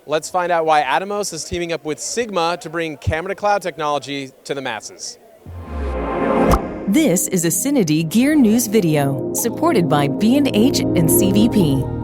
Let's find out why Atomos is teaming up with Sigma to bring camera-to-cloud technology to the masses. This is a CineD Gear News video, supported by B&H and CVP.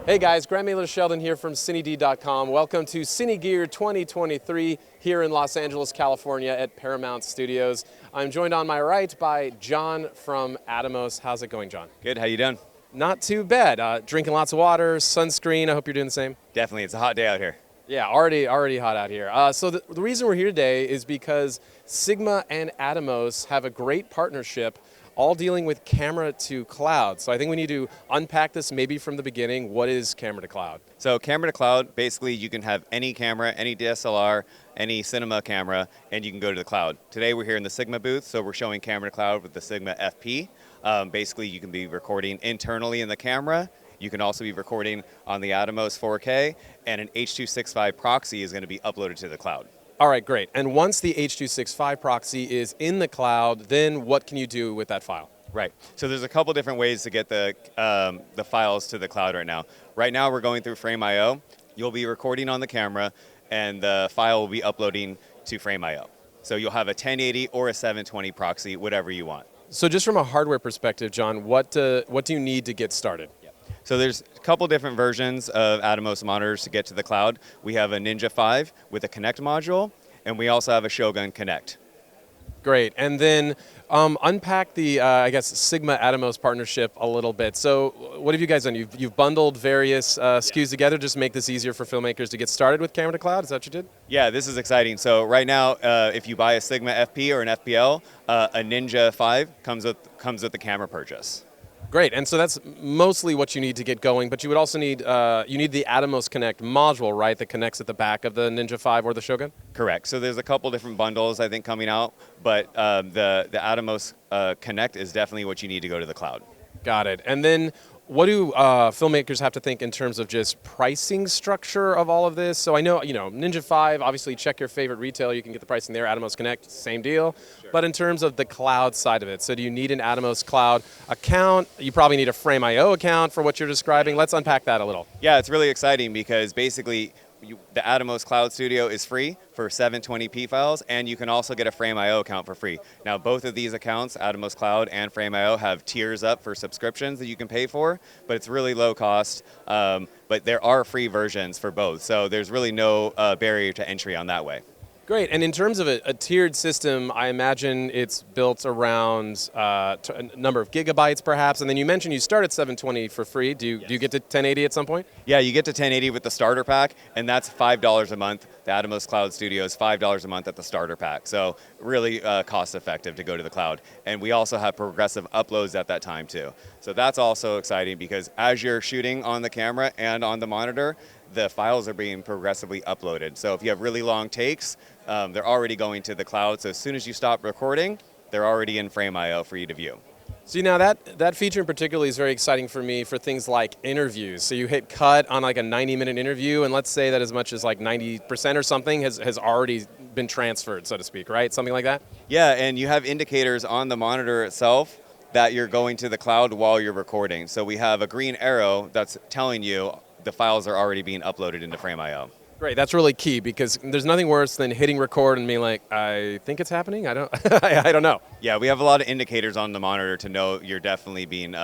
Hey guys, Grant Mailer-Sheldon here from CineD.com. Welcome to Cine Gear 2023 here in Los Angeles, California at Paramount Studios. I'm joined on my right by John from Atomos. How's it going, John? Good, how you doing? Not too bad. Drinking lots of water, sunscreen. I hope you're doing the same. Definitely, it's a hot day out here. Yeah, already hot out here. So the reason we're here today is because Sigma and Atomos have a great partnership, all dealing with camera to cloud. So I think we need to unpack this maybe from the beginning. What is camera to cloud? So camera to cloud, basically you can have any camera, any DSLR, any cinema camera, and you can go to the cloud. Today we're here in the Sigma booth, so we're showing camera to cloud with the Sigma FP. Basically you can be recording internally in the camera. You can also be recording on the Atomos 4K, and an H.265 proxy is going to be uploaded to the cloud. All right, great. And once the H.265 proxy is in the cloud, then what can you do with that file? Right. So there's a couple different ways to get the files to the cloud right now. Right now we're going through Frame.io. You'll be recording on the camera, and the file will be uploading to Frame.io. So you'll have a 1080 or a 720 proxy, whatever you want. So just from a hardware perspective, John, what do you need to get started? So there's a couple different versions of Atomos monitors to get to the cloud. We have a Ninja 5 with a Connect module, and we also have a Shogun Connect. Great. And then unpack the, I guess, Sigma-Atomos partnership a little bit. So what have you guys done? You've bundled various SKUs together just to make this easier for filmmakers to get started with camera to cloud? Is that what you did? Yeah, this is exciting. So right now, if you buy a Sigma FP or an FPL, a Ninja 5 comes with the camera purchase. Great, and so that's mostly what you need to get going, but you would also need, you need the Atomos Connect module, right, that connects at the back of the Ninja 5 or the Shogun? Correct. So there's a couple different bundles, I think, coming out, but the Atomos Connect is definitely what you need to go to the cloud. Got it. And then what do filmmakers have to think in terms of just pricing structure of all of this? So I know, Ninja 5, obviously check your favorite retailer, you can get the pricing there. Atomos Connect, same deal. Sure. But in terms of the cloud side of it, so do you need an Atomos Cloud account? You probably need a Frame.io account for what you're describing. Let's unpack that a little. Yeah, it's really exciting because basically the Atomos Cloud Studio is free for 720p files, and you can also get a Frame.io account for free. Now, both of these accounts, Atomos Cloud and Frame.io, have tiers up for subscriptions that you can pay for, but it's really low cost. But there are free versions for both, so there's really no barrier to entry on that way. Great, and in terms of a tiered system, I imagine it's built around a number of gigabytes perhaps, and then you mentioned you start at 720 for free. Do you get to 1080 at some point? Yeah, you get to 1080 with the starter pack, and that's $5 a month. The Atomos Cloud Studio is $5 a month at the starter pack, so really cost effective to go to the cloud. And we also have progressive uploads at that time too. So that's also exciting because as you're shooting on the camera and on the monitor, the files are being progressively uploaded. So if you have really long takes, they're already going to the cloud. So as soon as you stop recording, they're already in Frame.io for you to view. See, now that feature in particular is very exciting for me for things like interviews. So you hit cut on like a 90-minute interview, and let's say that as much as like 90% or something has already been transferred, so to speak, right? Something like that? Yeah, and you have indicators on the monitor itself that you're going to the cloud while you're recording. So we have a green arrow that's telling you the files are already being uploaded into Frame.io. Great, that's really key because there's nothing worse than hitting record and being like, I think it's happening, I don't I don't know. Yeah, we have a lot of indicators on the monitor to know you're definitely being,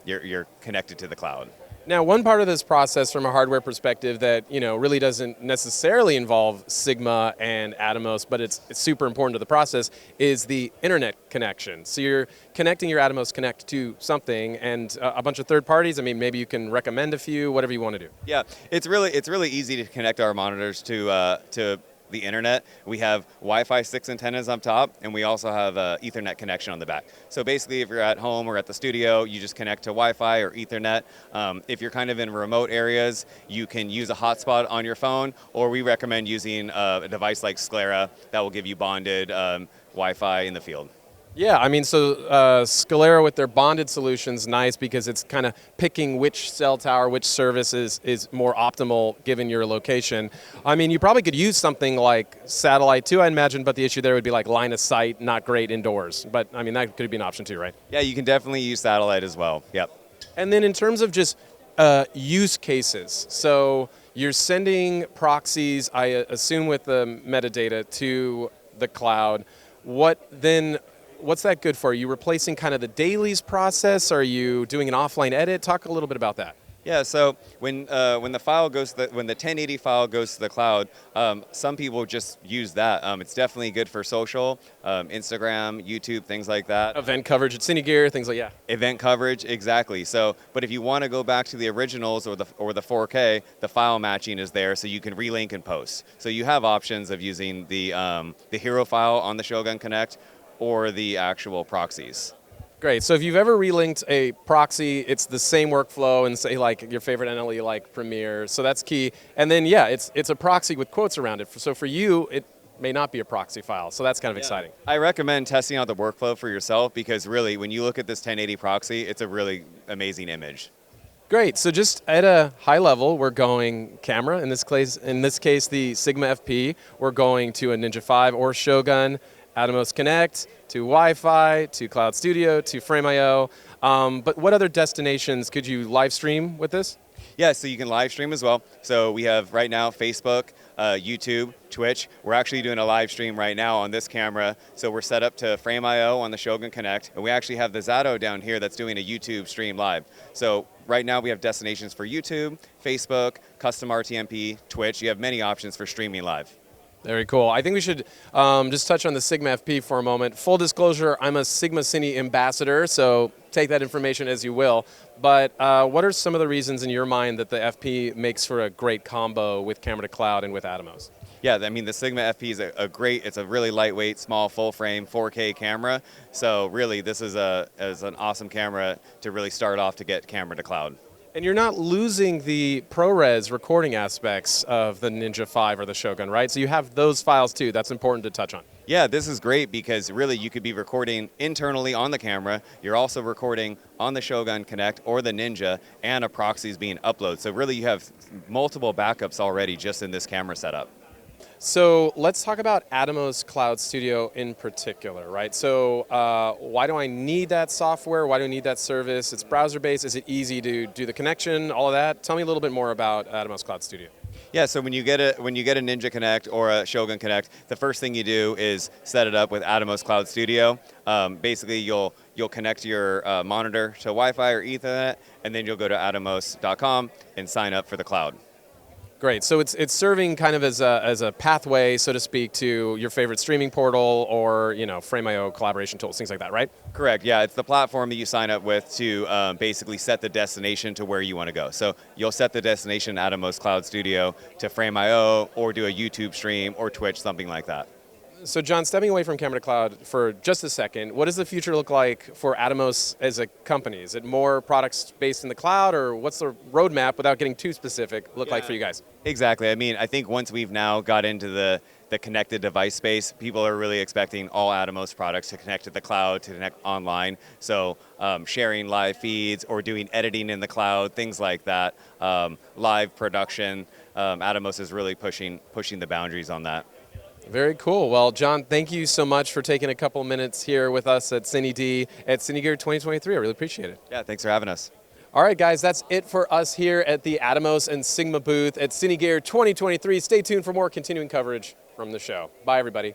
you're connected to the cloud. Now, one part of this process from a hardware perspective that really doesn't necessarily involve Sigma and Atomos, but it's super important to the process, is the internet connection. So you're connecting your Atomos Connect to something, and a bunch of third parties. I mean, maybe you can recommend a few, whatever you want to do. Yeah, it's really easy to connect our monitors to the internet. We have Wi-Fi 6 antennas up top, and we also have an Ethernet connection on the back. So basically, if you're at home or at the studio, you just connect to Wi-Fi or Ethernet. If you're kind of in remote areas, you can use a hotspot on your phone, or we recommend using a device like Sclera that will give you bonded Wi-Fi in the field. Yeah, I mean, so Scalera with their bonded solution's nice because it's kind of picking which cell tower, which service is more optimal given your location. I mean, you probably could use something like satellite too, I imagine, but the issue there would be like line of sight, not great indoors. But I mean, that could be an option too, right? Yeah, you can definitely use satellite as well. Yep. And then in terms of just use cases, so You're sending proxies, I assume, with the metadata to the cloud. What's that good for? Are you replacing kind of the dailies process? Are you doing an offline edit? Talk a little bit about that. Yeah, so when the file goes when the 1080 file goes to the cloud, some people just use that. It's definitely good for social, Instagram, YouTube, things like that. Event coverage at Cine Gear, things like Event coverage, exactly. So, but if you want to go back to the originals or the 4K, the file matching is there, so you can relink and post. So you have options of using the hero file on the Shogun Connect or the actual proxies. Great. So if you've ever relinked a proxy, it's the same workflow and say like your favorite NLE like Premiere. So that's key. And then it's a proxy with quotes around it. So for you, it may not be a proxy file. So that's kind of exciting. I recommend testing out the workflow for yourself because really when you look at this 1080 proxy, it's a really amazing image. Great. So just at a high level, we're going camera. In this case, the Sigma FP. We're going to a Ninja 5 or Shogun, Atomos Connect, to Wi-Fi, to Cloud Studio, to Frame.io. But what other destinations could you live stream with this? Yeah, so you can live stream as well. So we have right now Facebook, YouTube, Twitch. We're actually doing a live stream right now on this camera. So we're set up to Frame.io on the Shogun Connect. And we actually have the Zato down here that's doing a YouTube stream live. So right now we have destinations for YouTube, Facebook, custom RTMP, Twitch. You have many options for streaming live. Very cool. I think we should just touch on the Sigma FP for a moment. Full disclosure, I'm a Sigma Cine ambassador, so take that information as you will. But what are some of the reasons in your mind that the FP makes for a great combo with camera to cloud and with Atomos? Yeah, I mean the Sigma FP is it's a really lightweight, small, full frame, 4K camera. So really this is an awesome camera to really start off to get camera to cloud. And you're not losing the ProRes recording aspects of the Ninja 5 or the Shogun, right? So you have those files too. That's important to touch on. Yeah, this is great because really you could be recording internally on the camera. You're also recording on the Shogun Connect or the Ninja, and a proxy is being uploaded. So really you have multiple backups already just in this camera setup. So let's talk about Atomos Cloud Studio in particular, right? So why do I need that software? Why do I need that service? It's browser-based. Is it easy to do the connection, all of that? Tell me a little bit more about Atomos Cloud Studio. Yeah, so when you get a Ninja Connect or a Shogun Connect, the first thing you do is set it up with Atomos Cloud Studio. Basically, you'll connect your monitor to Wi-Fi or Ethernet, and then you'll go to atomos.com and sign up for the cloud. Great. So it's serving kind of as a pathway, so to speak, to your favorite streaming portal or Frame.io collaboration tools, things like that, right? Correct. Yeah, it's the platform that you sign up with to basically set the destination to where you want to go. So you'll set the destination Atomos Cloud Studio to Frame.io or do a YouTube stream or Twitch, something like that. So John, stepping away from camera to cloud for just a second, what does the future look like for Atomos as a company? Is it more products based in the cloud, or what's the roadmap, without getting too specific, look like for you guys? Exactly. I mean, I think once we've now got into the connected device space, people are really expecting all Atomos products to connect to the cloud, to connect online. So sharing live feeds or doing editing in the cloud, things like that, live production. Atomos is really pushing the boundaries on that. Very cool. Well, John, thank you so much for taking a couple minutes here with us at CineD at Cine Gear 2023. I really appreciate it. Yeah, thanks for having us. All right, guys, that's it for us here at the Atomos and Sigma booth at Cine Gear 2023. Stay tuned for more continuing coverage from the show. Bye, everybody.